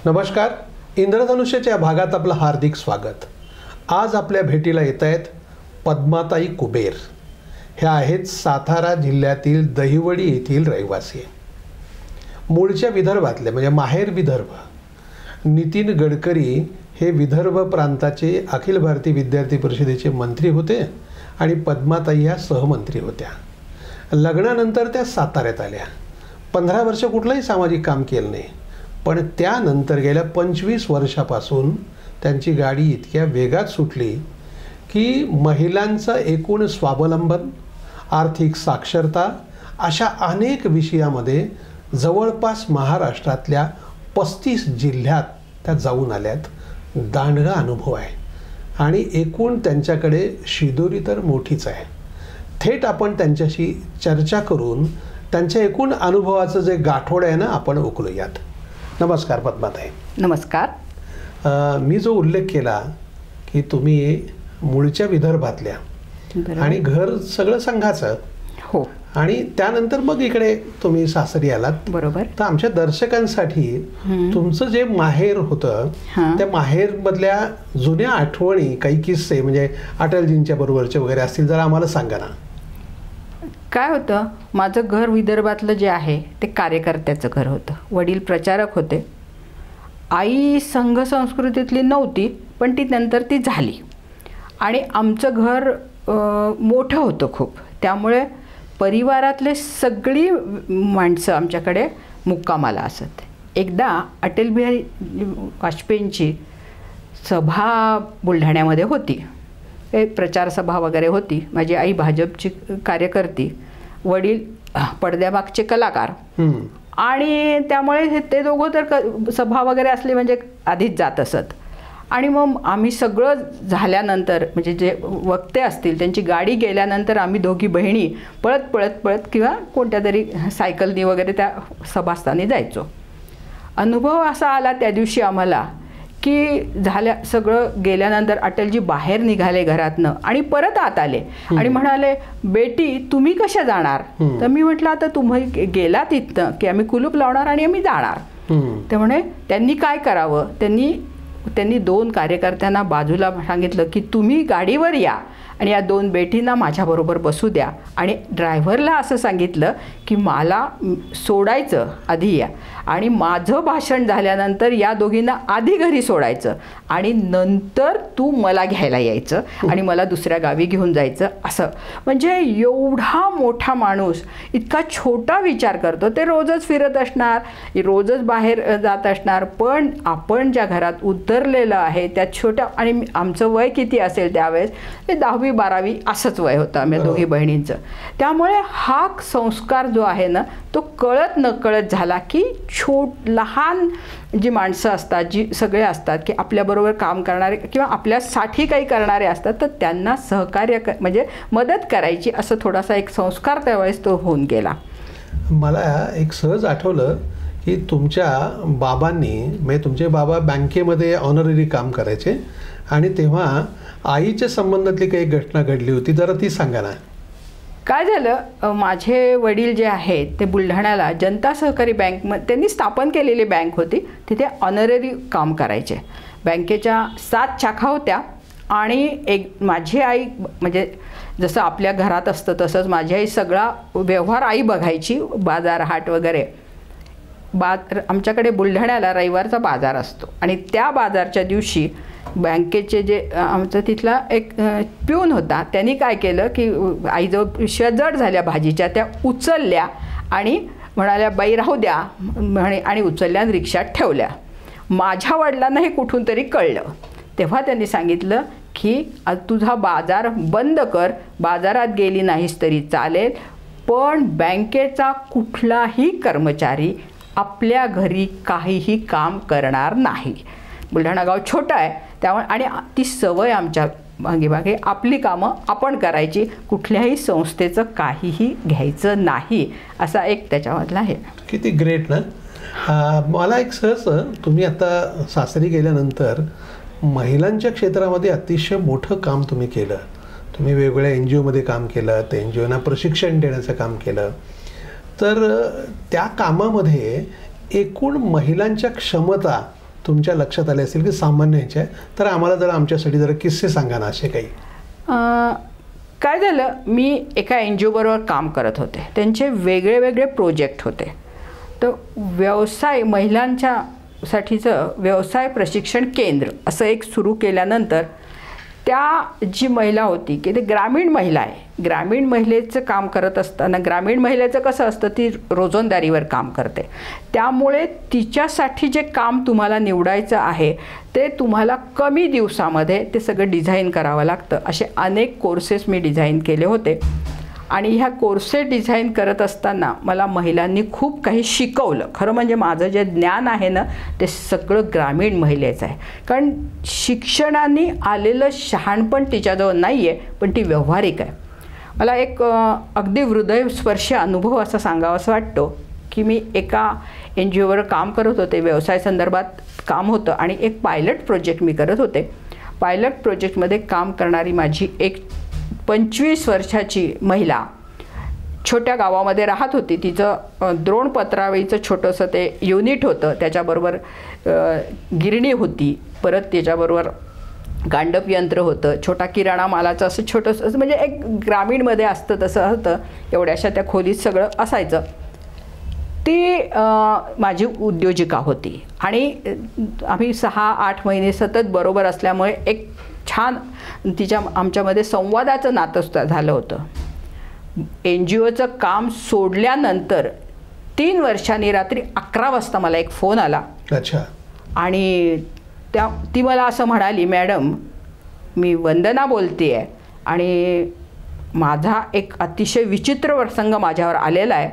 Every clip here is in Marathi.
नमस्कार. इंद्रधनुष्याच्या भागात आपलं हार्दिक स्वागत. आज आपल्या भेटीला येत आहेत पद्माताई कुबेर. ह्या आहेत सातारा जिल्ह्यातील दहिवडी येथील रहिवासी. मूळच्या विदर्भातले म्हणजे माहेर विदर्भ. नितीन गडकरी हे विदर्भ प्रांताचे अखिल भारतीय विद्यार्थी परिषदेचे मंत्री होते आणि पद्माताई ह्या सहमंत्री होत्या. लग्नानंतर त्या साताऱ्यात आल्या. 15 वर्ष कुठलंही सामाजिक काम केलं नाही, पण त्यानंतर गेल्या 25 वर्षापासून त्यांची गाडी इतक्या वेगात सुटली की महिलांचं एकूण स्वावलंबन, आर्थिक साक्षरता अशा अनेक विषयामध्ये जवळपास महाराष्ट्रातल्या 35 जिल्ह्यात त्या जाऊन आल्यात. दांडगा अनुभव आहे आणि एकूण त्यांच्याकडे शिदोरी तर मोठीच आहे. थेट आपण त्यांच्याशी चर्चा करून त्यांच्या एकूण अनुभवाचं जे गाठोड आहे ना आपण उकलूयात. नमस्कार पद्माताई. नमस्कार. मी जो उल्लेख केला की तुम्ही मूळच्या विदर्भातल्या आणि घर सगळं संघाचं, हो, आणि त्यानंतर मग इकडे तुम्ही सासरी आलात. बरोबर. तर आमच्या दर्शकांसाठी तुमचं जे माहेर होतं त्या माहेरमधल्या जुन्या आठवणी, काही किस्से म्हणजे अटलजींच्या बरोबरचे वगैरे असतील जरा आम्हाला सांगा ना. काय होतं, माझं घर विदर्भातलं जे आहे ते कार्यकर्त्याचं घर होतं. वडील प्रचारक होते. आई संघ संस्कृतीतली नव्हती, पण ती नंतर ती झाली. आणि आमचं घर मोठं होतं खूप, त्यामुळे परिवारातले सगळी माणसं आमच्याकडे मुक्कामाला असत. एकदा अटल बिहारी वाजपेयींची सभा बुलढाण्यामध्ये होती. प्रचार सभा वगैरे होती. माझी आई भाजपची कार्यकर्ती, वडील पडद्यामागचे कलाकार, आणि त्यामुळे ते दोघं तर सभा वगैरे असली म्हणजे आधीच जात असत. आणि मग आम्ही सगळं झाल्यानंतर म्हणजे जे वक्ते असतील त्यांची गाडी गेल्यानंतर आम्ही दोघी बहिणी पळत पळत पळत किंवा कोणत्या तरी सायकलनी वगैरे त्या सभास्थानी जायचो. अनुभव असा आला त्या दिवशी आम्हाला की सगळं गेल्यानंतर अटलजी बाहेर निघाले घरातनं आणि परत आत आले आणि म्हणाले, बेटी तुम्ही कशा जाणार? तर मी म्हटलं, आता तुम्ही गेलात इथनं की आम्ही कुलूप लावणार आणि आम्ही जाणार. ते म्हणे त्यांनी काय करावं, त्यांनी 2 कार्यकर्त्यांना बाजूला सांगितलं की तुम्ही गाडीवर या आणि या 2 बेटींना माझ्याबरोबर बसू द्या, आणि ड्रायव्हरला असं सांगितलं की मला सोडायचं आधी या, आणि माझं भाषण झाल्यानंतर या दोघींना आधी घरी सोडायचं आणि नंतर तू मला घ्यायला यायचं आणि मला दुसऱ्या गावी घेऊन जायचं. असं म्हणजे एवढा मोठा माणूस इतका छोटा विचार करतो. ते रोजच फिरत असणार, रोजच बाहेर जात असणार, पण आपण ज्या घरात उतरलेलं आहे त्या छोट्या, आणि आमचं वय किती असेल त्यावेळेस, ते 10वी 12वी असंच वय होतं आम्ही दोघी बहिणींचं. त्यामुळे हा संस्कार जो आहे ना तो कळत न कळत झाला की लहान जी माणसं असतात, जी सगळे असतात की आपल्याबरोबर काम करणारे किंवा आपल्यासाठी काही करणारे असतात, तर त्यांना सहकार्य म्हणजे मदत करायची, असं थोडासा एक संस्कार त्यावेळेस तो होऊन गेला. मला एक सहज आठवलं की तुमच्या बाबांनी, म्हणजे तुमचे बाबा बँकेमध्ये ऑनररी काम करायचे, आणि तेव्हा आईच्या संबंधातली काही घटना घडली होती, जरा ती सांगा ना. काय झालं, माझे वडील जे आहेत ते बुलढाण्याला जनता सहकारी बँक त्यांनी स्थापन केलेली बँक होती, तिथे ऑनररी काम करायचे. बँकेच्या 7 शाखा होत्या आणि माझी आई म्हणजे जसं आपल्या घरात असतं तसंच माझी आई सगळा व्यवहार आई बघायची, बाजार हाट वगैरे. आमच्याकडे बुलढाण्याला रविवारचा बाजार असतो आणि त्या बाजारच्या दिवशी बँकेचे जे आमचा तिथला एक पिऊन होता, त्यांनी काय केलं की आईजवळ पिशव्या जड झाल्या भाजीच्या, त्या उचलल्या आणि म्हणाल्या, बाई राहू द्या म्हणे, आणि उचलल्या आणि रिक्षात ठेवल्या. माझ्या वडिलांना हे कुठून तरी कळलं. तेव्हा त्यांनी सांगितलं की तुझा बाजार बंद कर, बाजारात गेली नाहीस तरी चालेल, पण बँकेचा कुठलाही कर्मचारी आपल्या घरी काहीही काम करणार नाही. बुलढाणा गाव छोटं आहे त्यामुळे, आणि ती सवय आमच्या मागे आपली कामं आपण करायची, कुठल्याही संस्थेचं काहीही घ्यायचं नाही, असा एक त्याच्यामधला आहे. किती ग्रेट ना. मला एक सहज, तुम्ही आता सासरी गेल्यानंतर महिलांच्या क्षेत्रामध्ये अतिशय मोठं काम तुम्ही केलं. तुम्ही वेगवेगळ्या NGOमध्ये काम केलं, त्या NGOना प्रशिक्षण देण्याचं काम केलं. तर त्या कामामध्ये एकूण महिलांच्या क्षमता तुमच्या लक्षात आले असतील की सामान्य ह्याचे आहे, तर आम्हाला जरा आमच्यासाठी जरा किस्से सांगा ना असे काही. काय झालं, मी एका NGO बरोबर काम करत होते. त्यांचे वेगळे वेगळे प्रोजेक्ट होते. तर व्यवसाय महिलांच्यासाठीचं व्यवसाय प्रशिक्षण केंद्र असं एक सुरू केल्यानंतर त्या जी महिला होती की ते ग्रामीण महिला आहे, ग्रामीण महिलेचं काम करत असताना ग्रामीण महिलेचं कसं असतं, ती रोजंदारीवर काम करते, त्यामुळे तिच्यासाठी जे काम तुम्हाला निवडायचं आहे ते तुम्हाला कमी दिवसामध्ये ते सगळं डिझाईन करावं लागतं. असे अनेक कोर्सेस मी डिझाईन केले होते आणि ह्या कोर्सेस डिझाईन करत असताना मला महिलांनी खूप काही शिकवलं. खरं म्हणजे माझं जे ज्ञान आहे ना ते सगळं ग्रामीण महिलेचं आहे, कारण शिक्षणाने आलेलं शहाणपण तिच्याजवळ नाही आहे, पण ती व्यावहारिक आहे. मला एक अगदी हृदयस्पर्शी अनुभव असा सांगावासा वाटतो की मी एका NGOवर काम करत होते, व्यवसाय संदर्भात काम होतं आणि एक पायलट प्रोजेक्ट मी करत होते. पायलट प्रोजेक्टमध्ये काम करणारी माझी एक 25 वर्षाची महिला छोट्या गावामध्ये राहत होती. तिचं द्रोणपत्रावळीचं छोटंसं ते युनिट होतं, त्याच्याबरोबर गिरणी होती, परत त्याच्याबरोबर गांडप यंत्र होतं, छोटा किराणा मालाचं असं छोटंसं, असं म्हणजे एक ग्रामीणमध्ये असतं तसं होतं. एवढ्याशा त्या खोलीत सगळं असायचं. ती माझी उद्योजिका होती आणि आम्ही 6-8 महिने सतत बरोबर असल्यामुळे एक छान आमच्यामध्ये संवादाचं नातं झालं होतं. NGOचं काम सोडल्यानंतर 3 वर्षांनी रात्री 11 वाजता मला एक फोन आला. अच्छा. आणि ती मला असं म्हणाली, मॅडम मी वंदना बोलते आहे आणि माझा एक अतिशय विचित्र प्रसंग माझ्यावर आलेला आहे.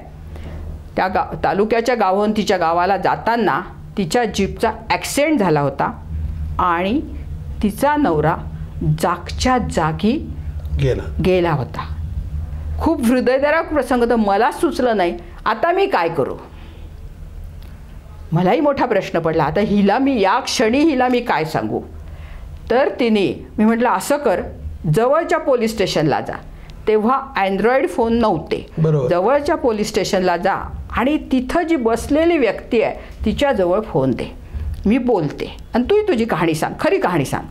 त्या तालुक्याच्या गावाहून तिच्या गावाला जाताना तिच्या जीपचा ॲक्सिडेंट झाला होता आणि तिचा नवरा जागच्या जागी गेला होता. खूप हृदयद्रावक प्रसंग. तर मला सुचलं नाही आता मी काय करू. मलाही मोठा प्रश्न पडला, आता या क्षणी हिला मी काय सांगू. तर मी म्हटलं असं कर, जवळच्या पोलीस स्टेशनला जा. तेव्हा अँड्रॉइड फोन नव्हते. जवळच्या पोलीस स्टेशनला जा आणि तिथं जी बसलेली व्यक्ती आहे तिच्याजवळ फोन दे, मी बोलते आणि तू तुझी कहाणी सांग, खरी कहाणी सांग.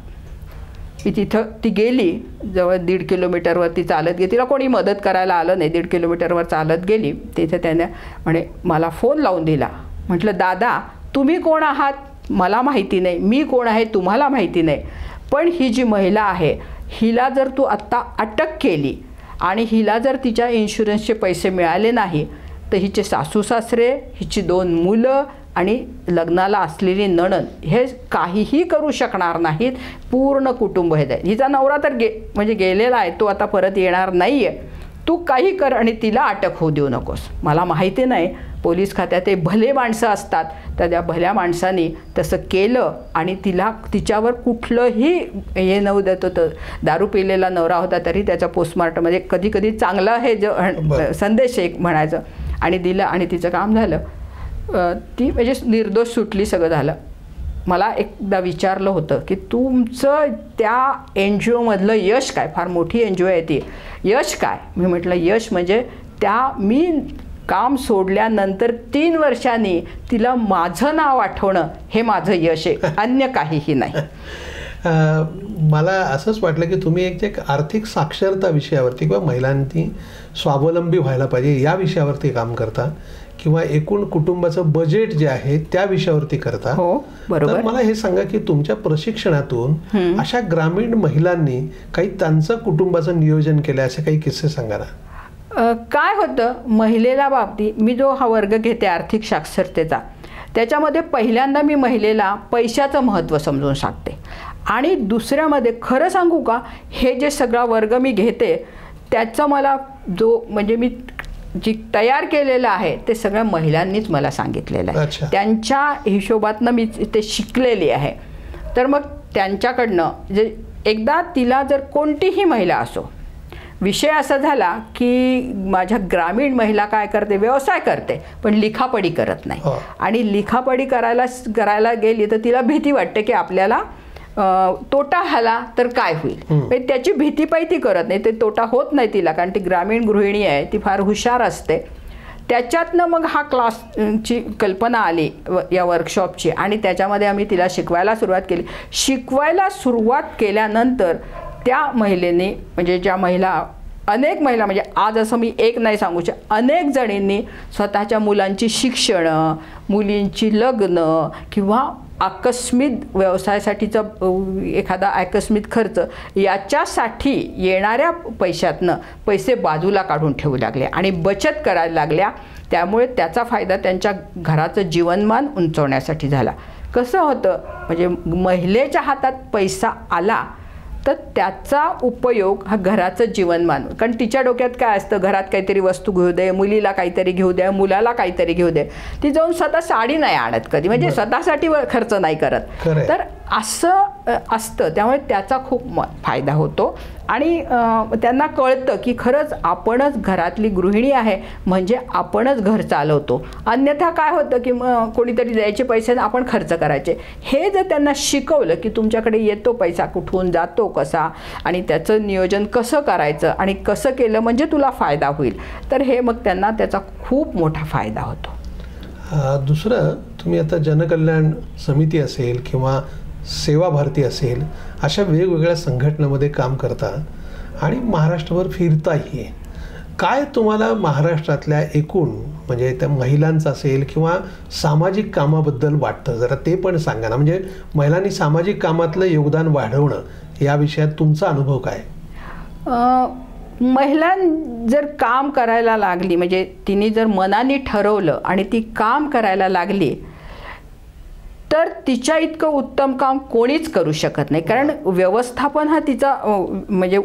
ती गेली. जवळ 1.5 किलोमीटरवर ती चालत गेली. तिला कोणी मदत करायला आलं नाही. 1.5 किलोमीटरवर चालत गेली. तिथे त्याने मला फोन लावून दिला. म्हटलं दादा तुम्ही कोण आहात मला माहिती नाही, मी कोण आहे तुम्हाला माहिती नाही, पण ही जी महिला आहे हिला जर तू आत्ता अटक केली आणि हिला जर तिच्या इन्शुरन्सचे पैसे मिळाले नाही तर हिचे सासू सासरे, हिची 2 मुलं आणि लग्नाला असलेली नणंद हे काहीही करू शकणार नाहीत. पूर्ण कुटुंब हे जाईल. हिचा नवरा तर म्हणजे गेलेला आहे, तो आता परत येणार नाही आहे. तू काही कर आणि तिला अटक होऊ देऊ नकोस. मला माहिती नाही पोलीस खात्यात ते भले माणसं असतात, तर त्या भल्या माणसांनी तसं केलं आणि तिच्यावर कुठलंही हे नव्हतं. तो दारू पिलेला नवरा होता तरी त्याचा पोस्टमार्टममध्ये कधी कधी चांगला हे जो संदेश एक म्हणायचं आणि दिलं आणि तिचं काम झालं. ती म्हणजे निर्दोष सुटली, सगळं झालं. मला एकदा विचारलं होतं की तुमचं त्या NGOमधलं यश काय, फार मोठी NGO आहे ती, यश काय. मी म्हटलं यश म्हणजे मी काम सोडल्यानंतर 3 वर्षांनी तिला माझं नाव आठवणं हे माझं यश आहे, अन्य काहीही नाही. मला असंच वाटलं की तुम्ही एक आर्थिक साक्षरता विषयावरती किंवा महिलांनी स्वावलंबी व्हायला पाहिजे या विषयावरती काम करता किंवा एकूण कुटुंबाचं बजेट जे आहे त्या विषयावरती करता. हो बरोबर. तर मला हे सांगा की तुमच्या प्रशिक्षणातून अशा ग्रामीण महिलांनी काही त्यांचं कुटुंबाचं नियोजन केलं असे काही किस्से सांगा ना. काय होतं महिलेला बाबतीत, मी जो हा वर्ग घेते आर्थिक साक्षरतेचा, त्याच्यामध्ये पहिल्यांदा मी महिलेला पैशाचं महत्त्व समजून सांगते आणि दुसऱ्यामध्ये खरं सांगू का, हे जे सगळा वर्ग मी घेते त्याचं मला म्हणजे मी जी तयार केलेलं आहे ते सगळ्या महिलांनीच मला सांगितलेलं आहे. त्यांच्या हिशोबातनं मी ते शिकलेली आहे. तर मग त्यांच्याकडनं जे एकदा तिला जर कोणतीही महिला असो, विषय असा झाला की माझ्या ग्रामीण महिला काय करते, व्यवसाय करते पण लिखापडी करत नाही. आणि लिखापडी करायला गेली तर तिला भीती वाटते की आपल्याला तोटा झाला तर काय होईल, त्याची भीतीपायी ती करत नाही. ते तोटा होत नाही तिला, कारण ती ग्रामीण गृहिणी आहे, ती फार हुशार असते. त्याच्यातनं मग हा क्लासची कल्पना आली या वर्कशॉपची, आणि त्याच्यामध्ये आम्ही तिला शिकवायला सुरुवात केली. शिकवायला सुरुवात केल्यानंतर त्या महिलेने, म्हणजे ज्या महिला, अनेक महिला, म्हणजे आज असं मी एक नाही सांगू शकत, अनेक जणींनी स्वतःच्या मुलांची शिक्षणं, मुलींची लग्न किंवा आकस्मिक व्यवसायासाठीचा एखादा आकस्मिक खर्च याच्यासाठी येणाऱ्या पैशातनं पैसे बाजूला काढून ठेवू लागले आणि बचत करायला लागल्या. त्यामुळे त्याचा फायदा त्यांच्या घराचं जीवनमान उंचावण्यासाठी झाला. कसं होतं, म्हणजे महिलेच्या हातात पैसा आला तर त्याचा उपयोग हा घराचं जीवनमान, कारण तिच्या डोक्यात काय असतं, घरात काहीतरी वस्तू घेऊ दे, मुलीला काहीतरी घेऊ दे, मुलाला काहीतरी घेऊ दे. ती जाऊन स्वतः साडी नाही आणत कधी, म्हणजे स्वतःसाठी खर्च नाही करत. तर असं असतं. त्यामुळे त्याचा खूप फायदा होतो आणि त्यांना कळतं की खरंच आपणच घरातली गृहिणी आहे, म्हणजे आपणच घर चालवतो. अन्यथा काय होतं की कोणीतरी द्यायचे पैसे आपण खर्च करायचे. हे जर त्यांना शिकवलं की तुमच्याकडे येतो पैसा, कुठून जातो कसा, आणि त्याचं नियोजन कसं करायचं आणि कसं केलं म्हणजे तुला फायदा होईल, तर हे मग त्यांना त्याचा खूप मोठा फायदा होतो. दुसरं, तुम्ही आता जनकल्याण समिती असेल किंवा सेवा भारती असेल, अशा वेगवेगळ्या संघटनांमध्ये काम करता आणि महाराष्ट्रभर फिरताही. काय तुम्हाला महाराष्ट्रातल्या एकूण, म्हणजे त्या महिलांचं असेल किंवा सामाजिक कामाबद्दल वाटतं, जरा ते पण सांगा ना. म्हणजे महिलांनी सामाजिक कामातलं योगदान वाढवणं या विषयात तुमचा अनुभव काय? महिला जर काम करायला लागली, म्हणजे तिने जर मनाने ठरवलं आणि ती काम करायला लागली, तर तिच्या इतकं उत्तम काम कोणीच करू शकत नाही. कारण व्यवस्थापन हा तिचा, म्हणजे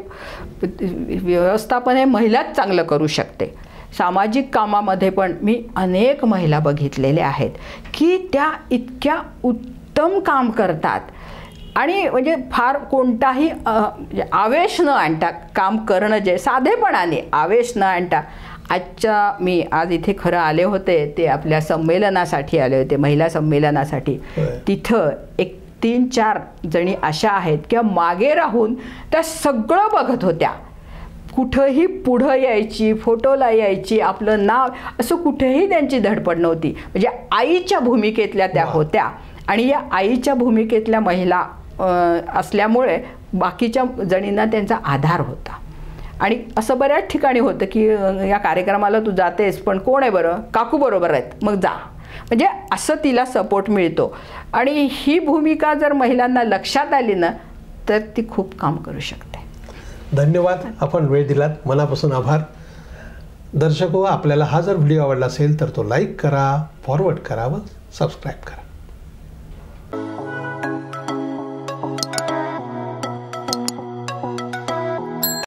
व्यवस्थापन हे महिलाच चांगलं करू शकते. सामाजिक कामामध्ये पण मी अनेक महिला बघितलेल्या आहेत की त्या इतक्या उत्तम काम करतात आणि म्हणजे फार कोणताही आवेश न आणता काम करणं, जे साधेपणाने, आवेश न आणता. मी आज इथे खरं आले होते, ते आपल्या संमेलनासाठी आले होते, महिला संमेलनासाठी. तिथं एक 3-4 जणी अशा आहेत की मागे राहून त्या सगळं बघत होत्या. कुठंही पुढं यायची, फोटोला यायची, आपलं नाव, असं कुठेही त्यांची धडपड नव्हती. म्हणजे आईच्या भूमिकेतल्या त्या होत्या आणि या आईच्या भूमिकेतल्या महिला असल्यामुळे बाकीच्या जणींना त्यांचा आधार होता. आणि असं बऱ्याच ठिकाणी होतं की या कार्यक्रमाला तू जातेस, पण कोण आहे बरं, काकू बरोबर आहेत, मग जा. म्हणजे असं तिला सपोर्ट मिळतो. आणि ही भूमिका जर महिलांना लक्षात आली ना, तर ती खूप काम करू शकते. धन्यवाद, आपण वेळ दिलात, मनापासून आभार. दर्शको, आपल्याला हा जर व्हिडिओ आवडला असेल तर तो लाईक करा, फॉरवर्ड करा व सबस्क्राईब करा.